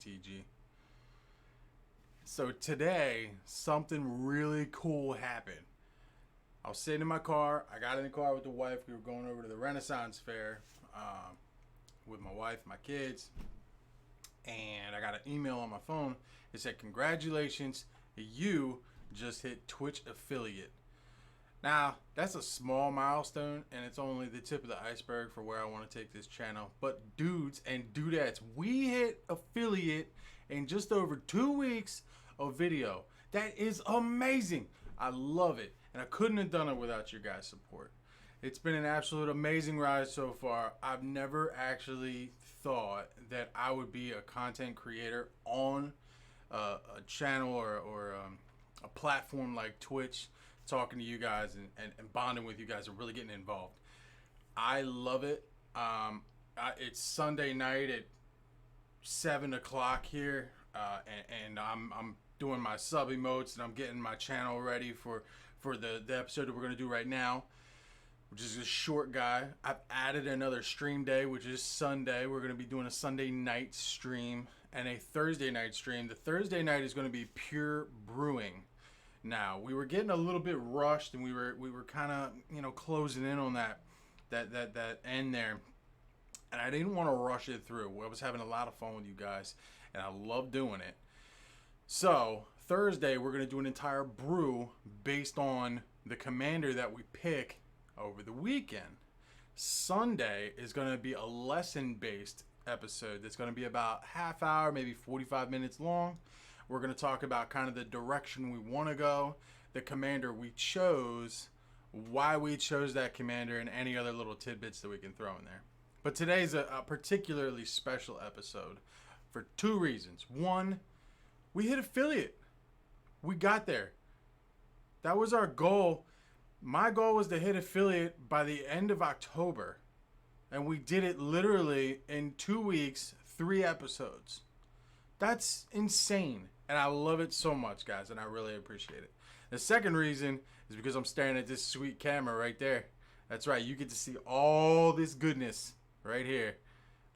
TG. So today, something really cool happened. I was sitting in my car. I got in the car with the wife. We were going over to the Renaissance Fair with my wife, my kids, and I got an email on my phone. It said, "Congratulations, you just hit Twitch affiliate." Now, that's a small milestone, and it's only the tip of the iceberg for where I want to take this channel. But dudes and dudettes, we hit affiliate in just over 2 weeks of video. That is amazing. I love it, and I couldn't have done it without your guys' support. It's been an absolute amazing ride so far. I've never actually thought that I would be a content creator on a channel or a platform like Twitch, talking to you guys and bonding with you guys and really getting involved. I love it. It's Sunday night at 7 o'clock here, and I'm doing my sub emotes and I'm getting my channel ready for the episode that we're going to do right now, which is a short guy. I've added another stream day, which is Sunday. We're going to be doing a Sunday night stream and a Thursday night stream. The Thursday night is going to be pure brewing. Now, we were getting a little bit rushed, and we were kind of, closing in on that end there, and I didn't want to rush it through. I was having a lot of fun with you guys, and I love doing it. So Thursday we're going to do an entire brew based on the commander that we pick over the weekend. Sunday is going to be a lesson-based episode that's going to be about half hour, maybe 45 minutes long. We're going to talk about kind of the direction we want to go, the commander we chose, why we chose that commander, and any other little tidbits that we can throw in there. But today's a particularly special episode for two reasons. One, we hit affiliate. We got there. That was our goal. My goal was to hit affiliate by the end of October. And we did it literally in 2 weeks, 3 episodes. That's insane. And I love it so much, guys, and I really appreciate it. The second reason is because I'm staring at this sweet camera right there. That's right, you get to see all this goodness right here.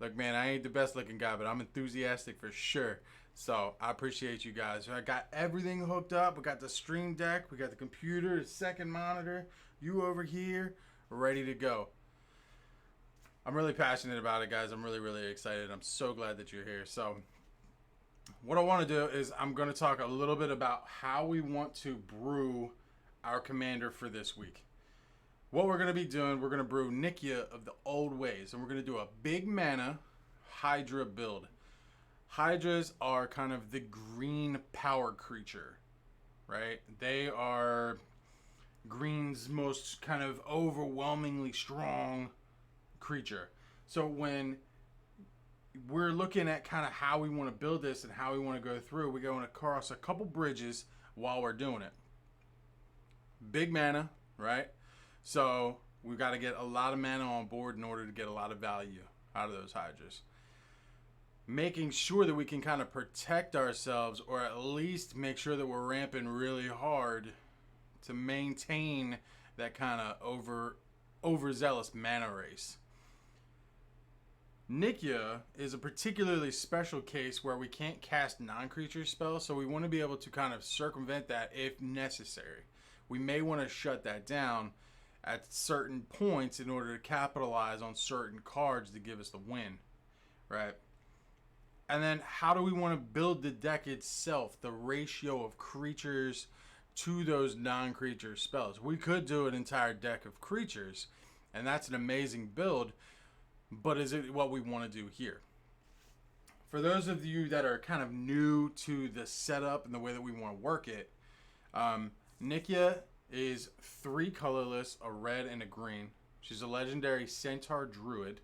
Look, man, I ain't the best looking guy, but I'm enthusiastic for sure. So I appreciate you guys. I got everything hooked up. We got the stream deck, we got the computer, the second monitor, you over here, ready to go. I'm really passionate about it, guys. I'm really, really excited. I'm so glad that you're here. So what I want to do is I'm going to talk a little bit about how we want to brew our commander for this week. What we're going to be doing, we're going to brew Nikya of the old ways, and we're going to do a big mana Hydra build. Hydras are kind of the green power creature, right? They are green's most kind of overwhelmingly strong creature. So when we're looking at kind of how we want to build this and how we want to go through, we're going to cross a couple bridges while we're doing it. Big mana, right? So we've got to get a lot of mana on board in order to get a lot of value out of those Hydras. Making sure that we can kind of protect ourselves, or at least make sure that we're ramping really hard to maintain that kind of overzealous mana race. Nikya is a particularly special case where we can't cast non-creature spells, so we want to be able to kind of circumvent that if necessary. We may want to shut that down at certain points in order to capitalize on certain cards to give us the win, right? And then how do we want to build the deck itself, the ratio of creatures to those non-creature spells? We could do an entire deck of creatures, and that's an amazing build. But is it what we want to do here? For those of you that are kind of new to the setup and the way that we want to work it, Nikya is 3 colorless, a red and a green. She's a legendary centaur druid.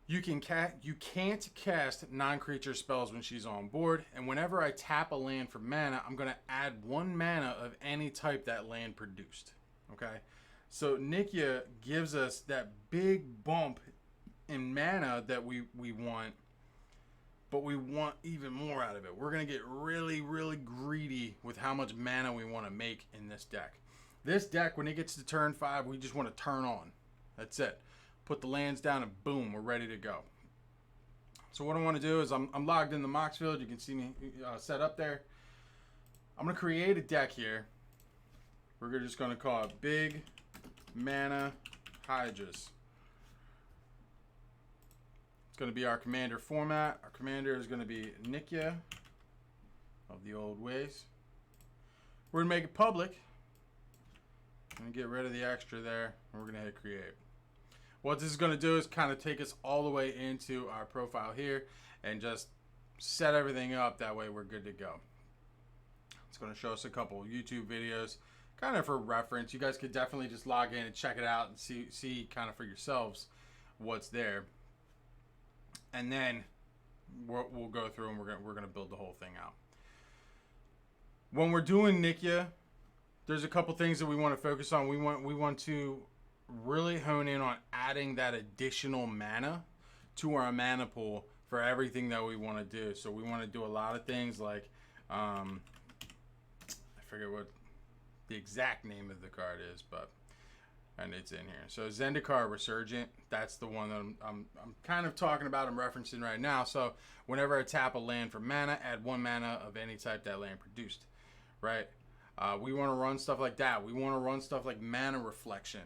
You can't cast non-creature spells when she's on board, and whenever I tap a land for mana, I'm going to add 1 mana of any type that land produced. Okay? So Nikya gives us that big bump in mana that we want, but we want even more out of it. We're going to get really, really greedy with how much mana we want to make in this deck. This deck, when it gets to turn 5, we just want to turn on. That's it. Put the lands down and boom, we're ready to go. So what I want to do is I'm logged in the Mox field. You can see me set up there. I'm going to create a deck here. We're just going to call it Big Mana Hydras. It's going to be our commander format. Our commander is going to be Nikya of the old ways. We're going to make it public. I'm going to get rid of the extra there. And we're going to hit create. What this is going to do is kind of take us all the way into our profile here and just set everything up. That way we're good to go. It's going to show us a couple YouTube videos kind of for reference. You guys could definitely just log in and check it out and see kind of for yourselves what's there. And then we'll go through and we're going to build the whole thing out. When we're doing Nikya, there's a couple things that we want to focus on. We want to really hone in on adding that additional mana to our mana pool for everything that we want to do. So we want to do a lot of things like I forget what the exact name of the card is, and it's in here. So Zendikar Resurgent, that's the one that I'm kind of talking about, I'm referencing right now. So whenever I tap a land for mana, add 1 mana of any type that land produced, right? We want to run stuff like that. We want to run stuff like Mana Reflection,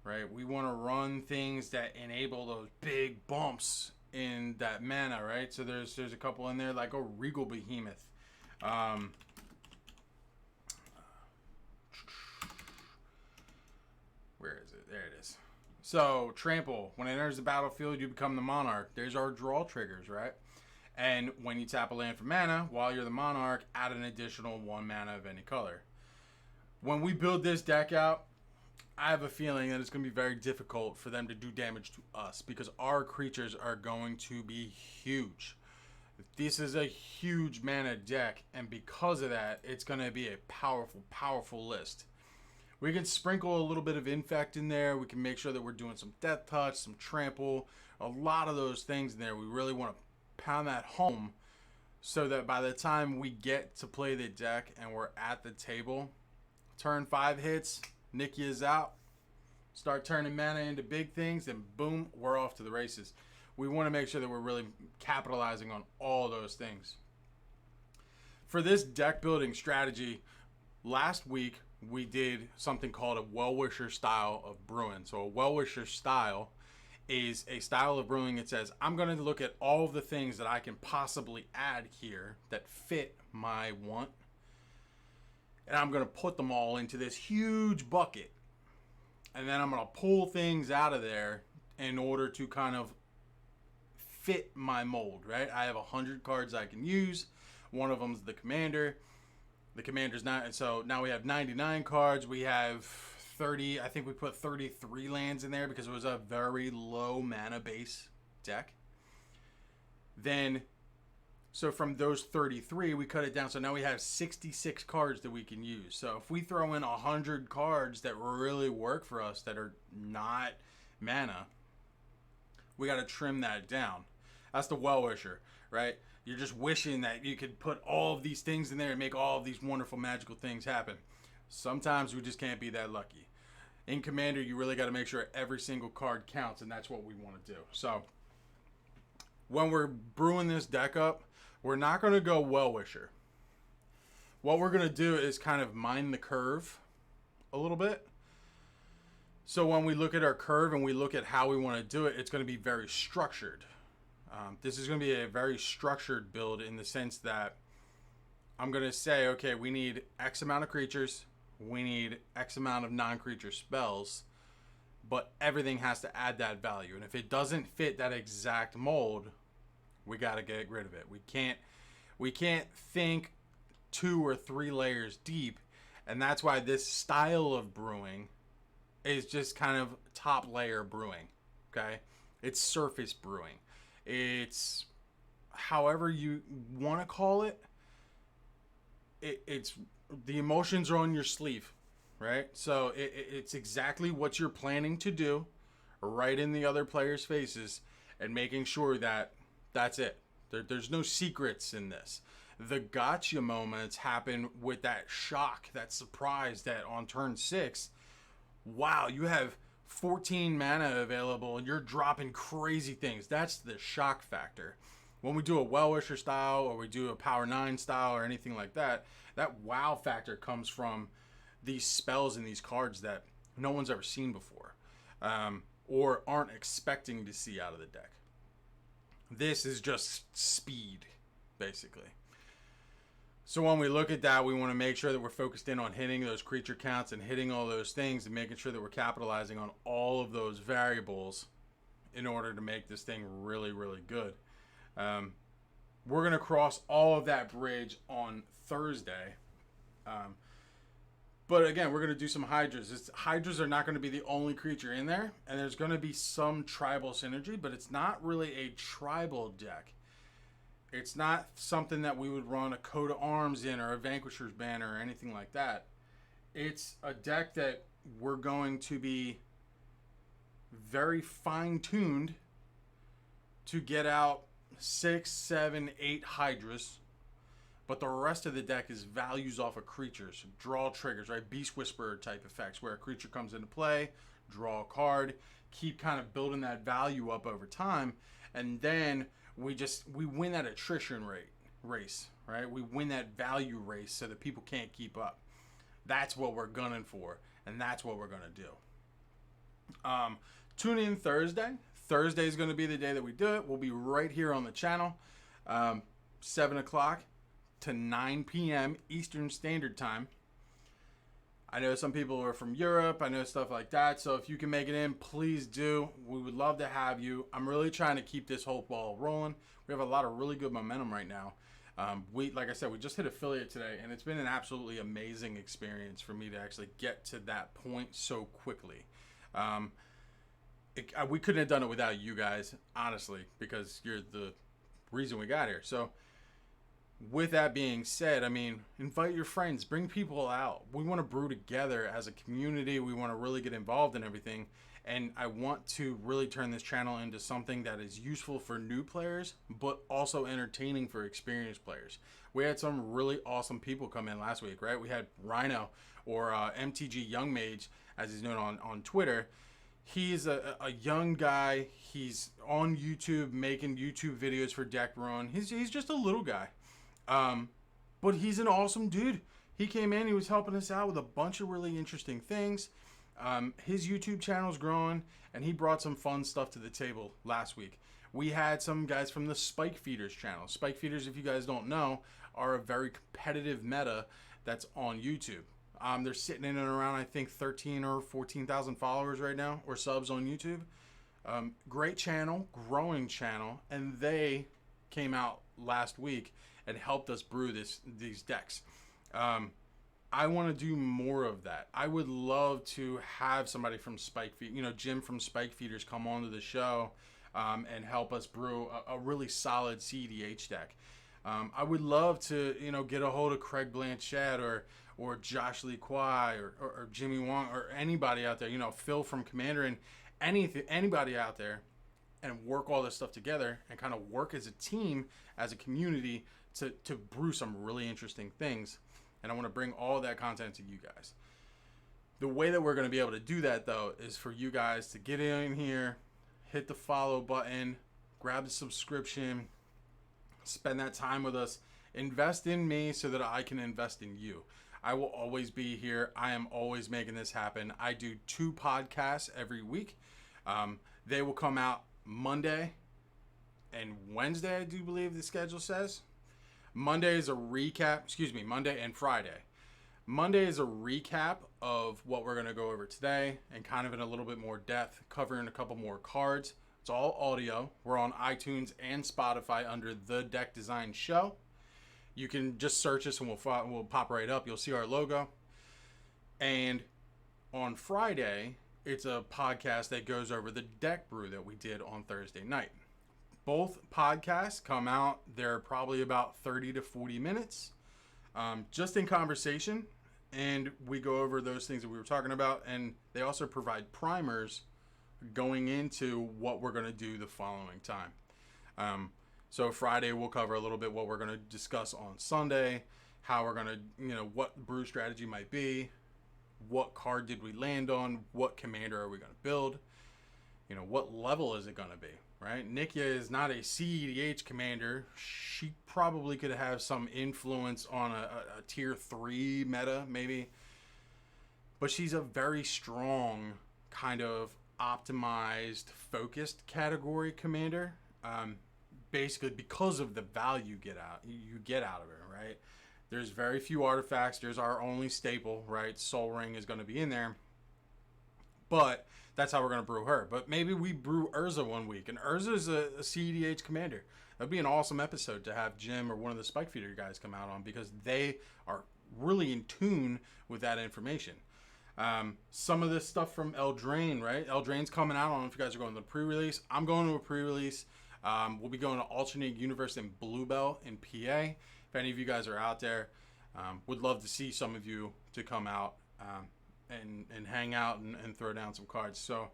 right? We want to run things that enable those big bumps in that mana, right? So there's a couple in there, like a Regal Behemoth. Where is it? There it is. So Trample, when it enters the battlefield, you become the Monarch. There's our draw triggers, right? And when you tap a land for mana, while you're the Monarch, add an additional 1 mana of any color. When we build this deck out, I have a feeling that it's going to be very difficult for them to do damage to us because our creatures are going to be huge. This is a huge mana deck, and because of that, it's going to be a powerful, powerful list. We can sprinkle a little bit of Infect in there. We can make sure that we're doing some Death Touch, some Trample, a lot of those things in there. We really want to pound that home so that by the time we get to play the deck and we're at the table, turn 5 hits, Nikya is out, start turning mana into big things, and boom, we're off to the races. We want to make sure that we're really capitalizing on all those things. For this deck building strategy, last week we did something called a Well-Wisher style of brewing. So a Well-Wisher style is a style of brewing that says, I'm going to look at all of the things that I can possibly add here that fit my want, and I'm going to put them all into this huge bucket. And then I'm going to pull things out of there in order to kind of fit my mold, right? I have 100 cards I can use. One of them is the commander. The commander's not, and so now we have 99 cards. We have 30, I think we put 33 lands in there because it was a very low mana base deck. Then, so from those 33, we cut it down. So now we have 66 cards that we can use. So if we throw in 100 cards that really work for us that are not mana, we got to trim that down. That's the Well-Wisher, right? You're just wishing that you could put all of these things in there and make all of these wonderful magical things happen. Sometimes we just can't be that lucky. In Commander, you really got to make sure every single card counts, and that's what we want to do. So when we're brewing this deck up, we're not going to go Well-Wisher. What we're going to do is kind of mind the curve a little bit. So when we look at our curve and we look at how we want to do it, it's going to be very structured. This is going to be a very structured build in the sense that I'm going to say, okay, we need X amount of creatures. We need X amount of non-creature spells. But everything has to add that value. And if it doesn't fit that exact mold, we got to get rid of it. We can't think 2 or 3 layers deep. And that's why this style of brewing is just kind of top layer brewing. Okay? It's surface brewing. It's however you want to call it. It's the emotions are on your sleeve, right? So it's exactly what you're planning to do, right in the other players' faces, and making sure that that's it. There's no secrets in this. The gotcha moments happen with that shock, that surprise that on turn 6, wow, you have 14 mana available and you're dropping crazy things. That's the shock factor. when we do a Well-Wisher style or we do a Power 9 style or anything like that, that wow factor comes from these spells and these cards that no one's ever seen before, or aren't expecting to see out of the deck. This is just speed, basically. So when we look at that, we want to make sure that we're focused in on hitting those creature counts and hitting all those things and making sure that we're capitalizing on all of those variables in order to make this thing really, really good. We're going to cross all of that bridge on Thursday. But again, we're going to do some Hydras. Hydras are not going to be the only creature in there, and there's going to be some tribal synergy, but it's not really a tribal deck. It's not something that we would run a coat of arms in or a Vanquisher's banner or anything like that. It's a deck that we're going to be very fine-tuned to get out 6, 7, 8 Hydras, but the rest of the deck is values off of creatures, draw triggers, right? Beast Whisperer type effects where a creature comes into play, draw a card, keep kind of building that value up over time, and then we win that attrition race, right? We win that value race so that people can't keep up. That's what we're gunning for, and that's what we're going to do. Tune in Thursday. Thursday is going to be the day that we do it. We'll be right here on the channel, 7 o'clock to 9 p.m. Eastern Standard Time. I know some people are from Europe. I know stuff like that. So if you can make it in, please do. We would love to have you. I'm really trying to keep this whole ball rolling. We have a lot of really good momentum right now. Like I said, we just hit affiliate today, and it's been an absolutely amazing experience for me to actually get to that point so quickly. We couldn't have done it without you guys, honestly, because you're the reason we got here. So with that being said, I mean, invite your friends, bring people out. We want to brew together as a community. We want to really get involved in everything. And I want to really turn this channel into something that is useful for new players, but also entertaining for experienced players. We had some really awesome people come in last week, right? We had Rhino, or MTG Young Mage, as he's known on Twitter. He's a young guy. He's on YouTube making YouTube videos for Deck Brewing. He's just a little guy. But he's an awesome dude. He came in, he was helping us out with a bunch of really interesting things. His YouTube channel's growing, and he brought some fun stuff to the table last week. We had some guys from the Spike Feeders channel. Spike Feeders, if you guys don't know, are a very competitive meta that's on YouTube. They're sitting in and around, I think, 13 or 14,000 followers right now, or subs on YouTube. Great channel, growing channel, and they came out last week and helped us brew these decks. I want to do more of that. I would love to have somebody from Spike Feed, Jim from Spike Feeders come onto the show and help us brew a really solid CEDH deck. I would love to, get a hold of Craig Blanchett or Josh Lee Kwai or Jimmy Wong or anybody out there, Phil from Commander, and anybody out there, and work all this stuff together and kind of work as a team, as a community to brew some really interesting things. And I want to bring all that content to you guys. The way that we're going to be able to do that, though, is for you guys to get in here, hit the follow button, grab the subscription, spend that time with us, invest in me so that I can invest in you. I will always be here. I am always making this happen. I do 2 podcasts every week. They will come out Monday and Wednesday, I do believe the schedule says. Monday is a recap, Monday and Friday. Monday is a recap of what we're going to go over today and kind of in a little bit more depth, covering a couple more cards. It's all audio. We're on iTunes and Spotify under The Deck Design Show. You can just search us and we'll pop right up. You'll see our logo. And on Friday, it's a podcast that goes over the deck brew that we did on Thursday night. Both podcasts come out. They're probably about 30 to 40 minutes, just in conversation. And we go over those things that we were talking about. And they also provide primers going into what we're going to do the following time. So Friday, we'll cover a little bit what we're going to discuss on Sunday, how we're going to, what brew strategy might be, what card did we land on, what commander are we going to build, what level is it going to be, right? Nikya is not a CEDH commander. She probably could have some influence on a tier 3 meta, maybe. But she's a very strong, kind of optimized, focused category commander. Basically, because of the value you get out of her, right? There's very few artifacts. There's our only staple, right? Soul Ring is going to be in there. But that's how we're going to brew her. But maybe we brew Urza one week. And Urza is a CEDH commander. That'd be an awesome episode to have Jim or one of the Spike Feeder guys come out on, because they are really in tune with that information. Some of this stuff from Eldraine, right? Eldraine's coming out. I don't know if you guys are going to the pre-release. I'm going to a pre-release. We'll be going to Alternate Universe in Bluebell in PA. If any of you guys are out there, would love to see some of you to come out and hang out and throw down some cards. So,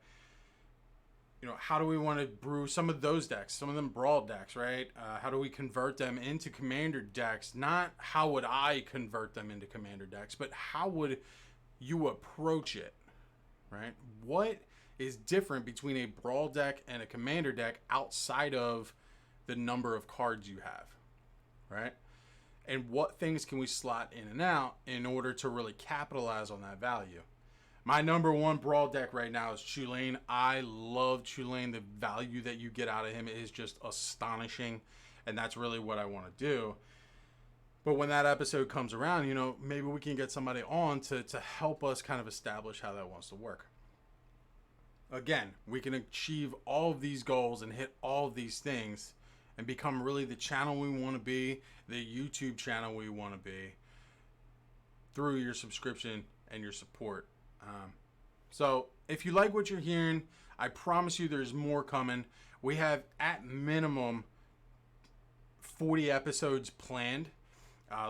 how do we want to brew some of those decks? Some of them Brawl decks, right? How do we convert them into Commander decks? Not how would I convert them into Commander decks, but how would you approach it, right? What is different between a Brawl deck and a Commander deck outside of the number of cards you have, right? And what things can we slot in and out in order to really capitalize on that value? My number one Brawl deck right now is Tulane. I love Tulane. The value that you get out of him is just astonishing, and that's really what I want to do. But when that episode comes around, maybe we can get somebody on to help us kind of establish how that wants to work. Again, we can achieve all of these goals and hit all of these things and become really the channel we want to be, the YouTube channel we want to be, through your subscription and your support. So if you like what you're hearing, I promise you there's more coming. We have at minimum 40 episodes planned.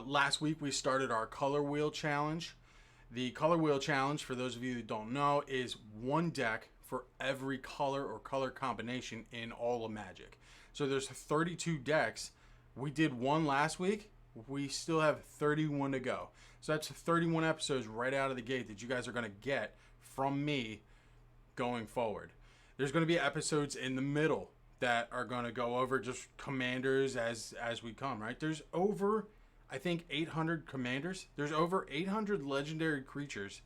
Last week we started our Color Wheel Challenge. The Color Wheel Challenge, for those of you that don't know, is one deck for every color or color combination in all of Magic. So there's 32 decks. We did one last week. We still have 31 to go. So that's 31 episodes right out of the gate that you guys are going to get from me going forward. There's going to be episodes in the middle that are going to go over just commanders as we come, right? There's over, I think, 800 commanders. There's over 800 legendary creatures.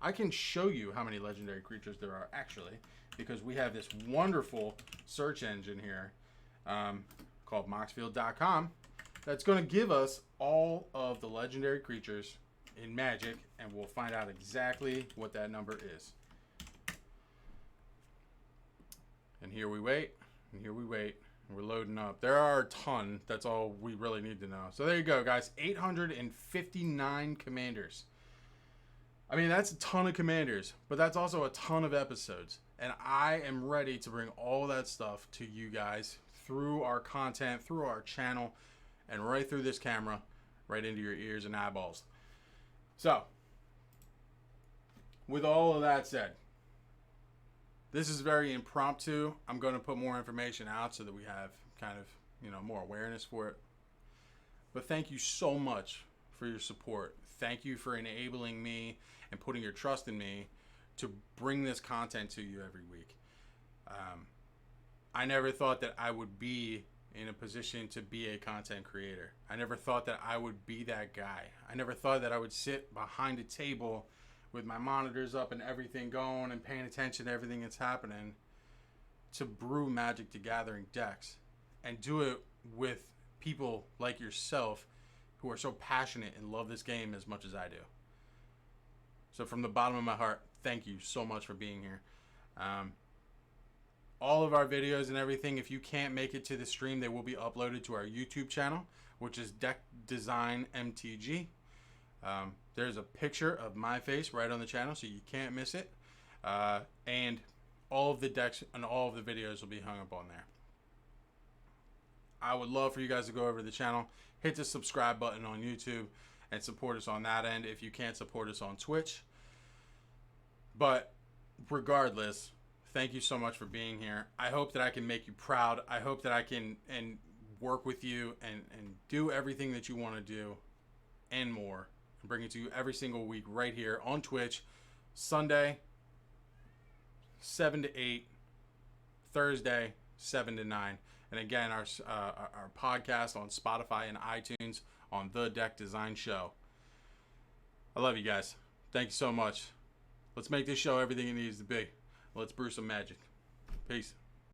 I can show you how many legendary creatures there are, actually, because we have this wonderful search engine here called moxfield.com that's going to give us all of the legendary creatures in Magic, and we'll find out exactly what that number is. And here we wait, and here we wait, and we're loading up. There are a ton. That's all we really need to know. So there you go, guys. 859 commanders. I mean, that's a ton of commanders, but that's also a ton of episodes. And I am ready to bring all that stuff to you guys through our content, through our channel, and right through this camera, right into your ears and eyeballs. So, with all of that said, this is very impromptu. I'm going to put more information out so that we have kind of, more awareness for it. But thank you so much for your support. Thank you for enabling me and putting your trust in me to bring this content to you every week. I never thought that I would be in a position to be a content creator. I never thought that I would be that guy. I never thought that I would sit behind a table with my monitors up and everything going and paying attention to everything that's happening to brew Magic the Gathering decks and do it with people like yourself who are so passionate and love this game as much as I do. So from the bottom of my heart, thank you so much for being here. All of our videos and everything, if you can't make it to the stream, they will be uploaded to our YouTube channel, which is Deck Design MTG. There's a picture of my face right on the channel, so you can't miss it. And all of the decks and all of the videos will be hung up on there. I would love for you guys to go over to the channel, hit the subscribe button on YouTube, and support us on that end if you can't support us on Twitch. But regardless, thank you so much for being here. I hope that I can make you proud. I hope that I can work with you and do everything that you want to do and more, and bring it to you every single week right here on Twitch. Sunday, 7 to 8. Thursday, 7 to 9. And again, our podcast on Spotify and iTunes on The Deck Design Show. I love you guys. Thank you so much. Let's make this show everything it needs to be. Let's brew some magic. Peace.